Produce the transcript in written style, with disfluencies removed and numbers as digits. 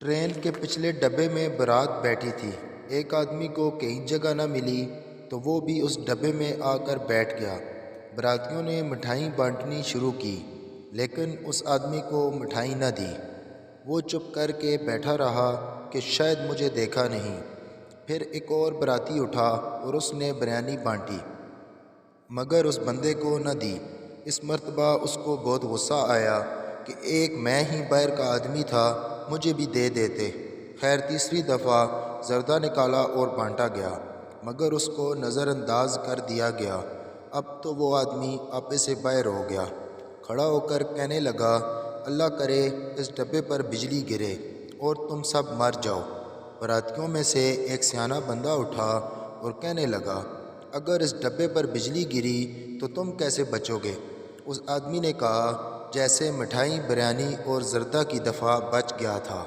Train کے پچھلے ڈبے میں بارات بیٹھی تھی۔ ایک آدمی کو کہیں جگہ نہ ملی تو وہ بھی اس ڈبے میں آ کر بیٹھ گیا۔ براتیوں نے مٹھائی بانٹنی شروع کی لیکن اس آدمی کو مٹھائی نہ دی۔ وہ چپ کر کے بیٹھا رہا کہ شاید مجھے دیکھا نہیں۔ پھر ایک اور براتی اٹھا اور اس نے بریانی بانٹی مگر اس بندے کو نہ دی۔ اس مرتبہ اس کو بہت غصہ آیا کہ ایک میں ہی باہر کا آدمی تھا، مجھے بھی دے دیتے۔ خیر تیسری دفعہ زردہ نکالا اور بانٹا گیا مگر اس کو نظر انداز کر دیا گیا۔ اب تو وہ آدمی آپے سے باہر ہو گیا۔ کھڑا ہو کر کہنے لگا، اللہ کرے اس ڈبے پر بجلی گرے اور تم سب مر جاؤ۔ براتیوں میں سے ایک سیانا بندہ اٹھا اور کہنے لگا، اگر اس ڈبے پر بجلی گری تو تم کیسے بچو گے؟ اس آدمی نے کہا، جیسے مٹھائی، بریانی اور زردہ کی دفعہ بچ گیا تھا۔